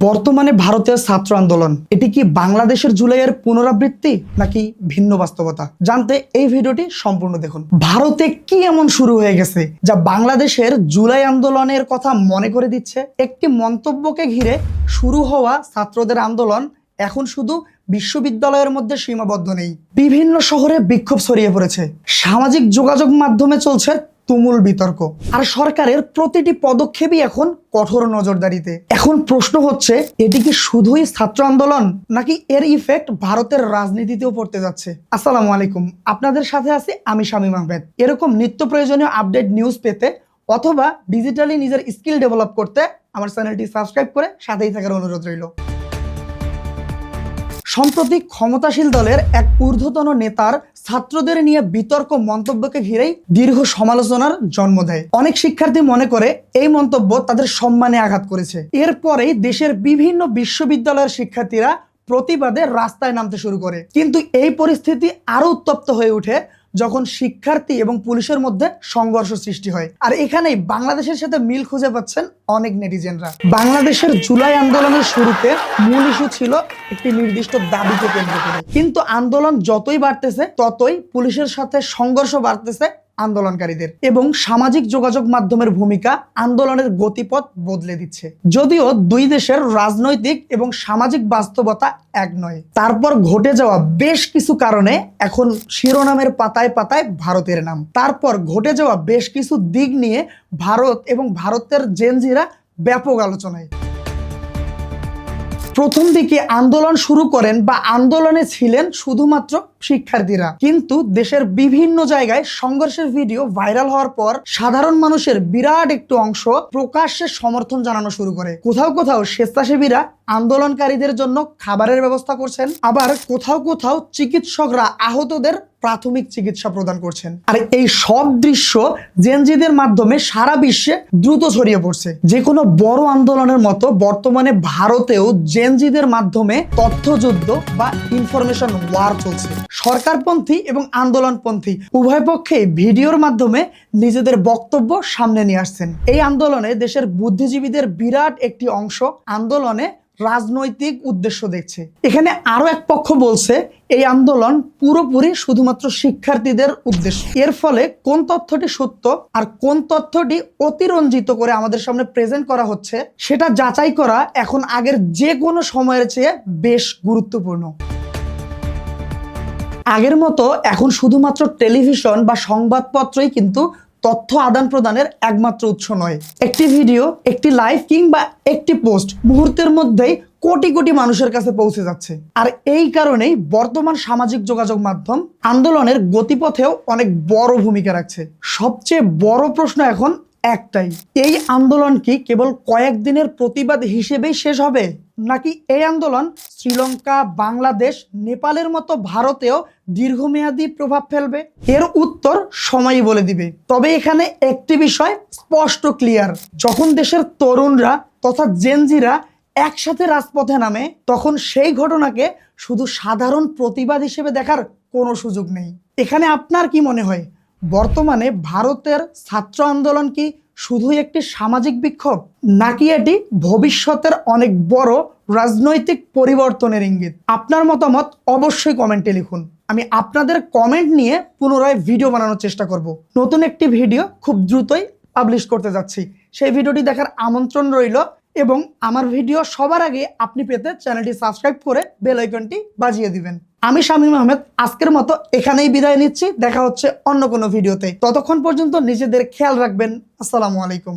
বর্তমানে ভারতের ছাত্র আন্দোলন এটি কি বাংলাদেশের জুলাইয়ের পুনরাবৃত্তি নাকি ভিন্ন বাস্তবতা? জানতে এই ভিডিওটি সম্পূর্ণ দেখুন। ভারতে কি এমন শুরু হয়ে গেছে যা বাংলাদেশের জুলাই আন্দোলনের কথা মনে করে দিচ্ছে? একটি মন্তব্যকে ঘিরে শুরু হওয়া ছাত্রদের আন্দোলন এখন শুধু বিশ্ববিদ্যালয়ের মধ্যে সীমাবদ্ধ নেই, বিভিন্ন শহরে বিক্ষোভ ছড়িয়ে পড়েছে, সামাজিক যোগাযোগ মাধ্যমে চলছে তুমুল বিতর্ক, আর সরকারের প্রতিটি পদক্ষেপই এখন কঠোর নজরদারিতে। এখন প্রশ্ন হচ্ছে, এটি কি শুধুই ছাত্র আন্দোলন নাকি এর ইফেক্ট ভারতের রাজনীতিতেও পড়তে যাচ্ছে? আসসালামু আলাইকুম, আপনাদের সাথে আছি আমি শামীম আহমেদ। এরকম নিত্য প্রয়োজনীয় আপডেট নিউজ পেতে অথবা ডিজিটালি নিজের স্কিল ডেভেলপ করতে আমার চ্যানেলটি সাবস্ক্রাইব করে সাথেই থাকার অনুরোধ রইল। সম্প্রতি ক্ষমতাসীন দলের এক ঊর্ধ্বতন নেতার ছাত্রদের নিয়ে বিতর্ক মন্তব্যকে ঘিরেই দীর্ঘ সমালোচনার জন্ম দেয়। অনেক শিক্ষার্থী মনে করে এই মন্তব্য তাদের সম্মানে আঘাত করেছে। এরপরেই দেশের বিভিন্ন বিশ্ববিদ্যালয়ের শিক্ষার্থীরা প্রতিবাদে রাস্তায় নামতে শুরু করে। কিন্তু এই পরিস্থিতি আরো উত্তপ্ত হয়ে ওঠে যখন শিক্ষার্থী এবং পুলিশের মধ্যে সংঘর্ষ সৃষ্টি হয়। আর এখানেই বাংলাদেশের সাথে মিল খুঁজে পাচ্ছেন অনেক নেটিজেনরা। বাংলাদেশের জুলাই আন্দোলনের শুরুতে মূল ইস্যু ছিল একটি নির্দিষ্ট দাবিকে কেন্দ্র করে, কিন্তু আন্দোলন যতই বাড়তেছে ততই পুলিশের সাথে সংঘর্ষ বাড়তেছে আন্দোলনকারীদের, এবং সামাজিক যোগাযোগ মাধ্যমের ভূমিকা আন্দোলনের গতিপথ বদলে দিচ্ছে। যদিও দুই দেশের রাজনৈতিক এবং সামাজিক বাস্তবতা এক নয়, তারপর ঘটে যাওয়া বেশ কিছু কারণে এখন শিরোনামের পাতায় পাতায় ভারতের নাম। তারপর ঘটে যাওয়া বেশ কিছু দিক নিয়ে ভারত এবং ভারতের জেনজিরা ব্যাপক আলোচনায়। প্রথম দিকে আন্দোলন শুরু করেন বা আন্দোলনে ছিলেন শুধুমাত্র শিক্ষার্থীরা, কিন্তু দেশের বিভিন্ন জায়গায় সংঘর্ষের ভিডিও ভাইরাল হওয়ার পর সাধারণ মানুষের বিরাট একটু অংশ প্রকাশ্যে সমর্থন জানানো শুরু করে। কোথাও কোথাও স্বেচ্ছাসেবীরা আন্দোলনকারীদের জন্য খাবারের ব্যবস্থা করছেন, আবার কোথাও কোথাও চিকিৎসকরা আহতদের প্রাথমিক চিকিৎসা প্রদান করছেন। আর এই সব দৃশ্য জেনজিদের মাধ্যমে সারা বিশ্বে দ্রুত ছড়িয়ে পড়ছে। যে কোনো বড় আন্দোলনের মতো বর্তমানে ভারতেও জেনজিদের মাধ্যমে তথ্যযুদ্ধ বা ইনফরমেশন ওয়ার চলছে। সরকারপন্থী এবং আন্দোলনপন্থী উভয় পক্ষে ভিডিওর মাধ্যমে নিজেদের বক্তব্য সামনে নিয়ে আসছেন। এই আন্দোলনে দেশের বুদ্ধিজীবীদের বিরাট একটি অংশ আন্দোলনে রাজনৈতিক উদ্দেশ্য দেখছে। এখানে আরো এক পক্ষ বলছে এই আন্দোলন পুরোপুরি শুধুমাত্র শিক্ষার্থীদের উদ্দেশ্য। এর ফলে কোন তথ্যটি সত্য আর কোন তথ্যটি অতিরঞ্জিত করে আমাদের সামনে প্রেজেন্ট করা হচ্ছে সেটা যাচাই করা এখন আগের যে কোনো সময়ের চেয়ে বেশ গুরুত্বপূর্ণ। আগের মতো এখন শুধুমাত্র টেলিভিশন বা সংবাদপত্রই কিন্তু তথ্য আদান প্রদানের একমাত্র উৎস নয়। একটি ভিডিও, একটি লাইভ কিংবা একটি পোস্ট মুহূর্তের মধ্যেই কোটি কোটি মানুষের কাছে পৌঁছে যাচ্ছে। আর এই কারণেই বর্তমান সামাজিক যোগাযোগ মাধ্যম আন্দোলনের গতিপথেও অনেক বড় ভূমিকা রাখছে। সবচেয়ে বড় প্রশ্ন এখন একটাই, এই আন্দোলন কি কেবল কয়েকদিনের প্রতিবাদ হিসেবেই শেষ হবে, নাকি এই আন্দোলন শ্রীলঙ্কা, বাংলাদেশ, নেপালের মতো ভারতেও দীর্ঘমেয়াদী প্রভাব ফেলবে? এর উত্তর সময়ই বলে দিবে। তবে এখানে একটি বিষয় স্পষ্ট ক্লিয়ার, যখন দেশের তরুণরা তথা জেনজিরা একসাথে রাজপথে নামে তখন সেই ঘটনাকে শুধু সাধারণ প্রতিবাদ হিসেবে দেখার কোনো সুযোগ নেই। এখানে আপনার কি মনে হয়, বর্তমানে ভারতের ছাত্র আন্দোলন কি শুধুই একটি সামাজিক বিক্ষোভ, নাকি এটি ভবিষ্যতের অনেক বড় রাজনৈতিক পরিবর্তনের ইঙ্গিত? আপনার মতামত অবশ্যই কমেন্টে লিখুন। আমি আপনাদের কমেন্ট নিয়ে পুনরায় ভিডিও বানানোর চেষ্টা করব। নতুন একটি ভিডিও খুব দ্রুতই পাবলিশ করতে যাচ্ছি, সেই ভিডিওটি দেখার আমন্ত্রণ রইল, এবং আমার ভিডিও সবার আগে আপনি পেতে চ্যানেলটি সাবস্ক্রাইব করে বেল আইকনটি বাজিয়ে দিবেন। আমি শামীম আহমেদ আজকের মতো এখানেই বিদায় নিচ্ছি। দেখা হচ্ছে অন্য কোনো ভিডিওতে। ততক্ষণ পর্যন্ত নিজেদের খেয়াল রাখবেন। আসসালামু আলাইকুম।